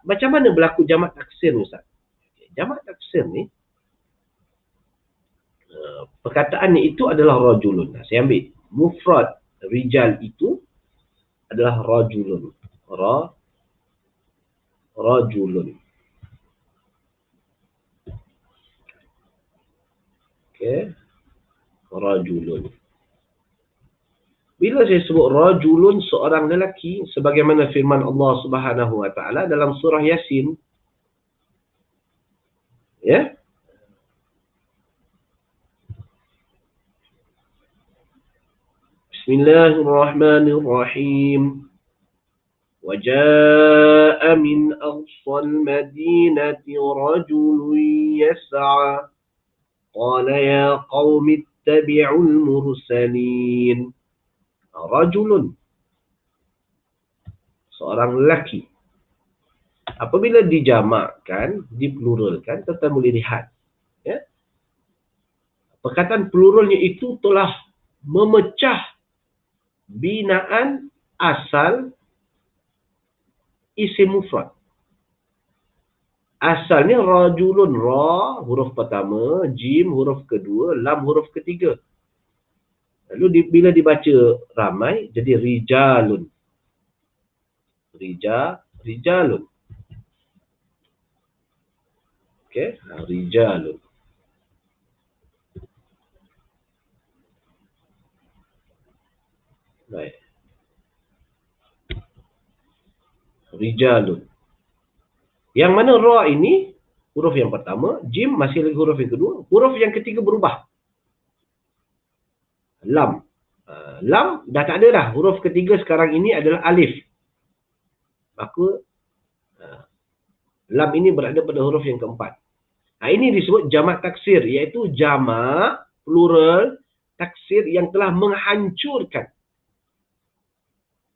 macam mana berlaku jamak taksir ni Ustaz? Jamak taksir ni, perkataan ni itu adalah rajulun. Saya ambil mufrad rijal itu adalah rajulun. Rajulun. Okey. Rajulun. Bila saya sebut rajulun, seorang lelaki, sebagaimana firman Allah Subhanahu wa taala dalam surah Yasin. Ya. Bismillahirrahmanirrahim. وجاء من أقصى المدينة رجل يسعى قال يا قوم اتبعوا المرسلين. Rajulun, seorang lelaki. Apabila dijamakkan, dipluralkan, kita boleh lihat. Ya? Perkataan pluralnya itu telah memecah binaan asal isim mufrad. Asalnya rajulun, ra huruf pertama, jim huruf kedua, lam huruf ketiga. Lalu bila dibaca ramai jadi rijalun. Rijalun. Okey, rijalun. Baik. Rijalun. Yang mana ra ini huruf yang pertama, jim masih lagi huruf yang kedua, huruf yang ketiga berubah. Lam. Lam dah tak ada dah. Huruf ketiga sekarang ini adalah alif. Maka lam ini berada pada huruf yang keempat. Ini disebut jamak taksir, iaitu jamak plural taksir yang telah menghancurkan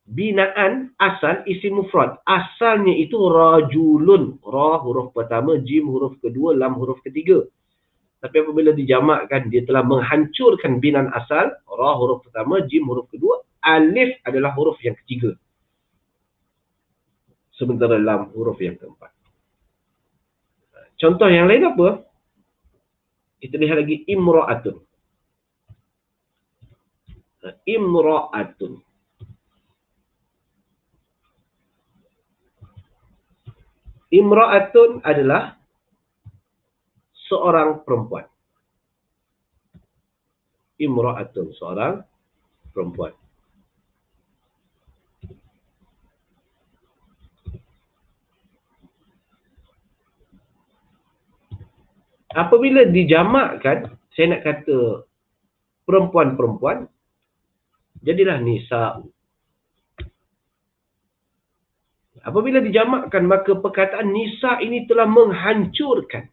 binaan asal isim mufrad. Asalnya itu rajulun. Ra huruf pertama, jim huruf kedua, lam huruf ketiga. Tapi apabila dijamakkan, dia telah menghancurkan binaan asal. Ra huruf pertama, jim huruf kedua, alif adalah huruf yang ketiga. Sementara lam huruf yang keempat. Contoh yang lain apa? Kita lihat lagi imra'atun. Imra'atun. Imra'atun adalah seorang perempuan. Imra'atun, seorang perempuan. Apabila dijamakkan, saya nak kata perempuan-perempuan, jadilah nisa. Apabila dijamakkan, maka perkataan nisa ini telah menghancurkan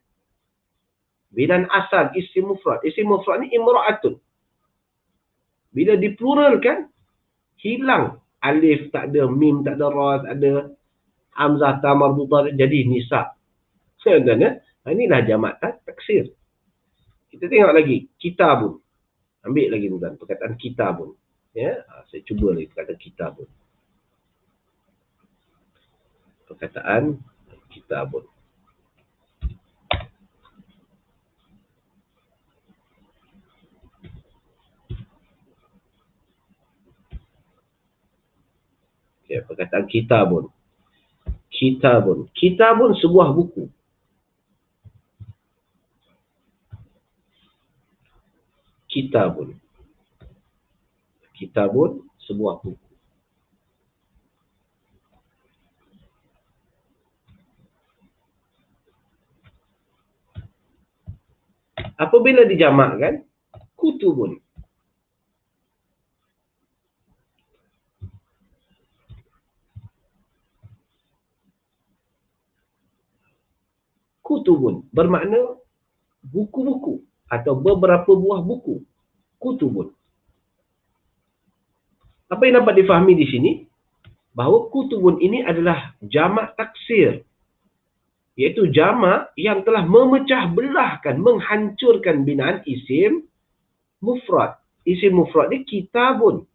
binaan asal isim mufrad. Isim mufrad ni imra'atun. Bila dipluralkan, hilang alif, tak ada mim, tak ada ra, tak ada hamzah ta marbutah, jadi nisa. Sebenarnya inilah jamak taksir. Kita tengok lagi kitabun. Ambil lagi tuan perkataan kitabun. Ya, saya cuba lagi perkataan kitabun. Perkataan kitabun. Okay, perkataan kitabun. Kitabun. Kitabun sebuah buku. Kitabun. Kitabun sebuah buku. Apabila dijamakkan, kutubun. Kutubun bermakna buku-buku atau beberapa buah buku. Kutubun. Apa yang dapat difahami di sini? Bahawa kutubun ini adalah jamak taksir. Iaitu jamak yang telah memecah belahkan, menghancurkan binaan isim mufrad. Isim mufrad ni kitabun.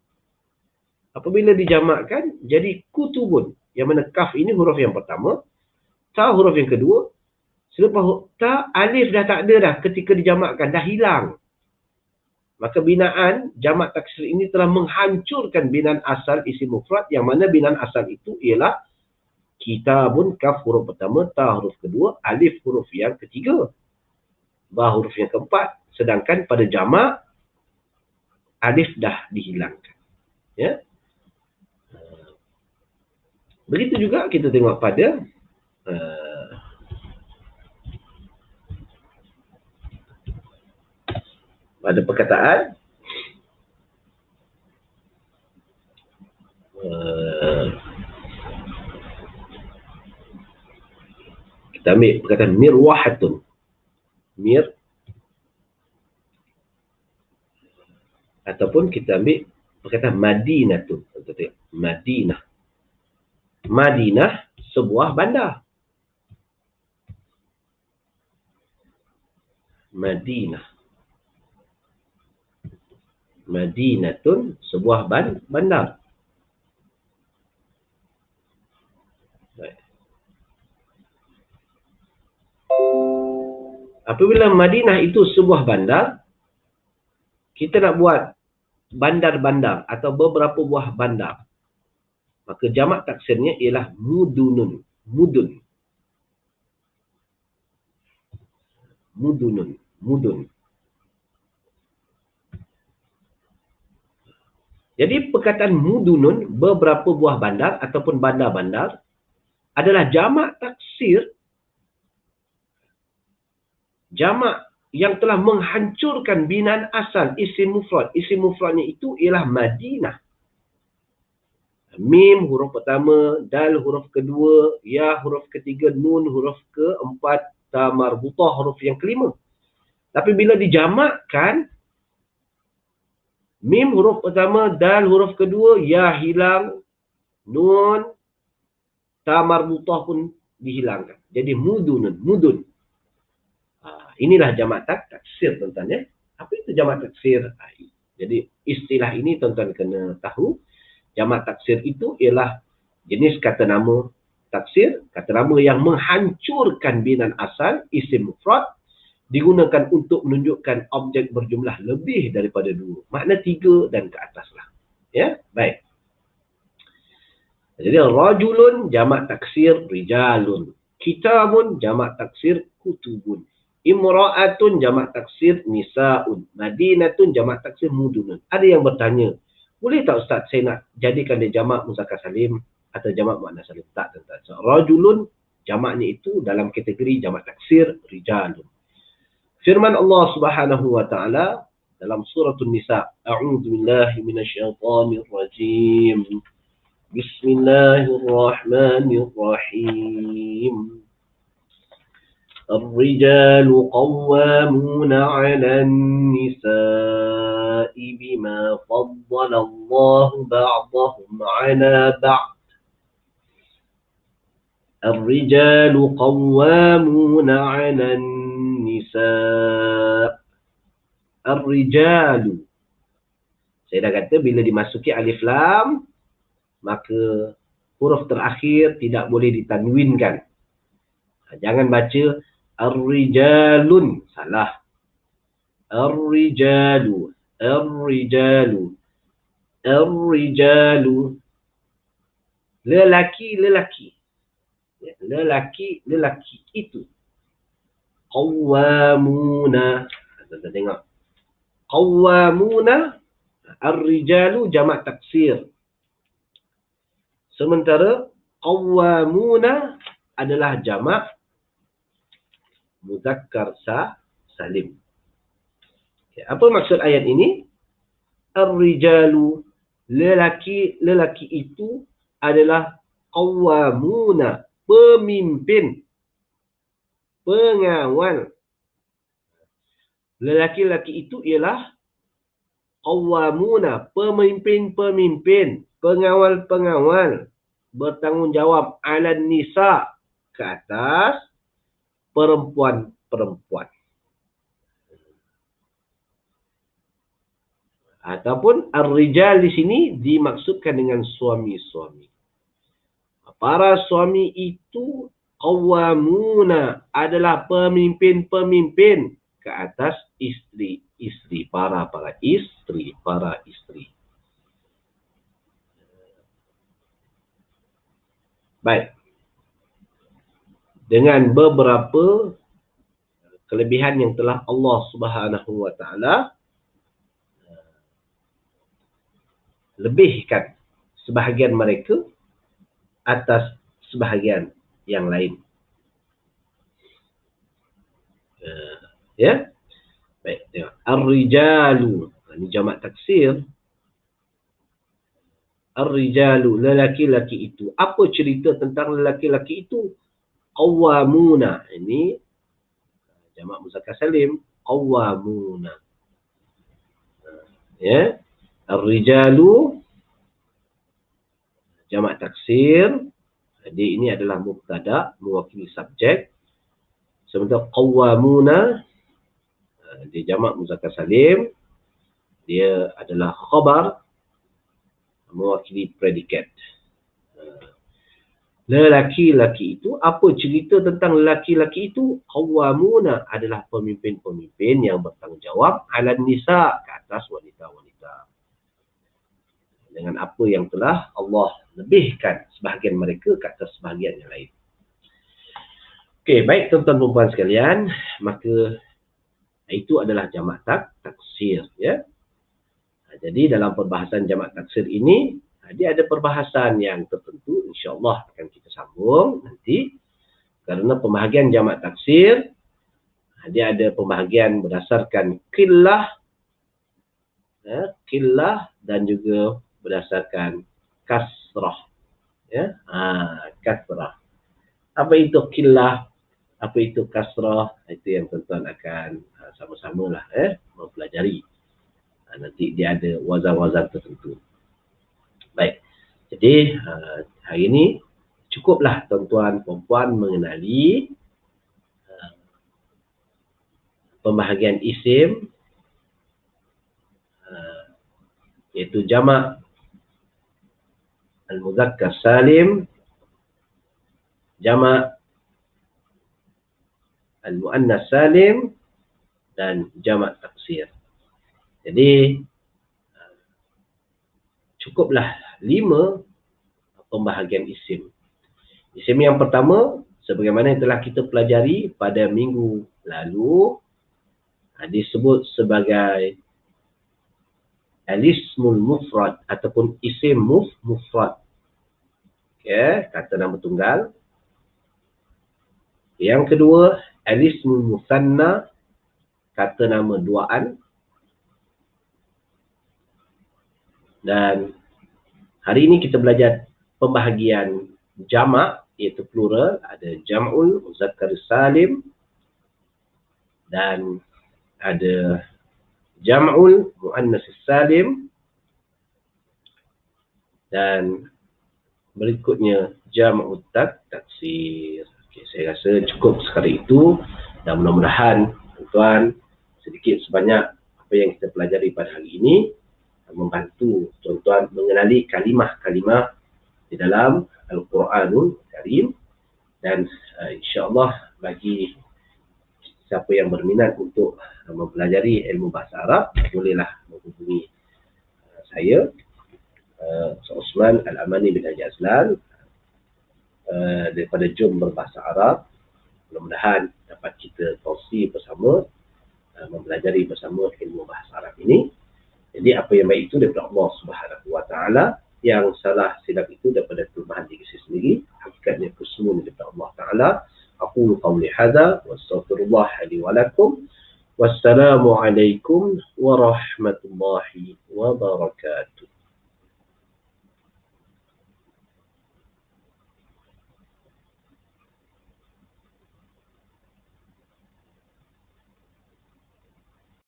Apabila dijamakkan, jadi kutubun. Yang mana kaf ini huruf yang pertama, ta huruf yang kedua. Selepas ta, alif dah tak ada dah ketika dijamakkan, dah hilang. Maka binaan jamak taksir ini telah menghancurkan binaan asal isim mufrad, yang mana binaan asal itu ialah kitabun, kaf huruf pertama, ta huruf kedua, alif huruf yang ketiga, ba huruf yang keempat. Sedangkan pada jamak, alif dah dihilangkan. Ya. Begitu juga kita tengok pada perkataan kita ambil perkataan mirwahatun. Mir ataupun kita ambil perkataan madinatun. Madinah. Madinah sebuah bandar. Madinah. Madinatun sebuah bandar. Baik. Apabila Madinah itu sebuah bandar, kita nak buat bandar-bandar atau beberapa buah bandar. Maka jamak taksirnya ialah mudunun. Mudun. Mudunun. Mudun. Jadi perkataan mudunun, beberapa buah bandar ataupun bandar-bandar, adalah jamak taksir, jamak yang telah menghancurkan binaan asal isim mufrad. Isim mufradnya itu ialah Madinah. Mim huruf pertama, dal huruf kedua, ya huruf ketiga, nun huruf keempat, ta marbutah huruf yang kelima. Tapi bila dijamakkan, mim huruf pertama, dal huruf kedua, ya hilang, nun, ta marbutah pun dihilangkan. Jadi mudunun, mudun. Inilah jamak taksir, tuan-tuan ya. Apa itu jamak taksir? Jadi istilah ini tuan-tuan kena tahu. Jamak taksir itu ialah jenis kata nama taksir, kata nama yang menghancurkan binaan asal isim mufrad, digunakan untuk menunjukkan objek berjumlah lebih daripada dua. Makna tiga dan ke atas lah. Ya, baik. Jadi rajulun jamak taksir rijalun. Kitabun jamak taksir kutubun. Imra'atun jamak taksir nisaun. Madinatun jamak taksir mudunun. Ada yang bertanya, boleh tak Ustaz saya nak jadikan dia jamak muzakkar salim atau jamak muannas salim? Tak, tuan-tuan. So, rajulun jamaknya itu dalam kategori jamak taksir rijalun. Firman Allah Subhanahu wa taala dalam surah An-Nisa, a'udzu billahi minasyaitonir rajim. Bismillahirrahmanirrahim. الرجال قوامون على النساء بما فضل الله بعضهم على بعض. الرجال قوامون على النساء. الرجال. Saya dah kata bila dimasuki alif lam, maka huruf terakhir tidak boleh ditanwinkan. Jangan baca ar-rijalun, salah. Ar-rijalu, ar-rijalu, ar-rijalu. Lelaki, lelaki. lelaki itu. Qawwamuna. Kita tengok. Qawwamuna, ar-rijalu jamak taksir. Sementara qawwamuna adalah jamak muzakkar salim. Okay, apa maksud ayat ini? Ar-rijalu, lelaki itu adalah qawwamuna, pemimpin, pengawal. Lelaki-lelaki itu ialah qawwamuna, pemimpin-pemimpin, pengawal-pengawal, bertanggungjawab ala nisa, ke atas perempuan-perempuan. Ataupun ar-rijal di sini dimaksudkan dengan suami-suami. Para suami itu qawwamuna, adalah pemimpin-pemimpin ke atas istri-istri, para istri. Baik. Dengan beberapa kelebihan yang telah Allah Subhanahu wa taala lebihkan sebahagian mereka atas sebahagian yang lain. Ya. Baik, tengok. Ar-rijalu, ini jamak taksir. Ar-rijalu, lelaki-lelaki itu. Apa cerita tentang lelaki-lelaki itu? Qawwamuna, ini jamak muzakkar salim. Qawwamuna. Ya. Ar-rijalu jamak taksir. Jadi ini adalah mubtada, mewakili subjek. Sementara qawwamuna, dia jamak muzakkar salim, dia adalah khabar, mewakili predikat. Lelaki-lelaki itu, apa cerita tentang lelaki-lelaki itu? Qawwamuna, adalah pemimpin-pemimpin yang bertanggungjawab ala nisa, ke atas wanita-wanita. Dengan apa yang telah Allah lebihkan sebahagian mereka ke atas sebahagian yang lain. Okey, baik tuan-tuan dan puan sekalian, maka itu adalah jamak taksir, ya. Jadi dalam perbahasan jamak taksir ini, dia ada perbahasan yang tertentu, insya-Allah akan kita sambung nanti. Kerana pembahagian jamak taksir, dia ada pembahagian berdasarkan qillah, ya, qillah dan juga berdasarkan kasrah, ya. Kasrah. Apa itu qillah? Apa itu kasrah? Itu yang tuan-tuan akan sama-samalah mempelajari. Nanti dia ada wazan-wazan tertentu. Baik. Jadi hari ini cukuplah tuan-tuan puan-puan mengenali pembahagian isim, iaitu jamak al-muzakkar salim, jamak al-muannas salim, dan jamak taksir. Jadi cukuplah 5 pembahagian isim. Isim yang pertama, sebagaimana yang telah kita pelajari pada minggu lalu, disebut sebagai al-ismul mufrad ataupun isim mufrad. Okay, kata nama tunggal. Yang kedua, al-ismul musanna, kata nama duaan. Dan hari ini kita belajar pembahagian jamak, iaitu plural. Ada jam'ul muzakkar salim dan ada jam'ul muannas salim, dan berikutnya jam'ut taksir. Okay, saya rasa cukup sekali itu, dan mudah-mudahan tuan-tuan sedikit sebanyak apa yang kita pelajari pada hari ini membantu tuan-tuan mengenali kalimah-kalimah di dalam Al-Quranul Karim. Dan insya-Allah bagi siapa yang berminat untuk mempelajari ilmu bahasa Arab, bolehlah menghubungi saya, Ustaz Osman Al-Amani bin Haji Azlan, daripada Jom Berbahasa Arab. Mudah-mudahan dapat kita kongsi bersama, mempelajari bersama ilmu bahasa Arab ini. Jadi apa yang baik itu daripada Allah Subhanahu Wa Taala, yang salah silap itu daripada kelemahan diri saya sendiri. Hakikatnya kesemua daripada Allah Taala. Aku qauli hadza wa astaghfirullah li wa lakum. Wassalamualaikum warahmatullahi wabarakatuh.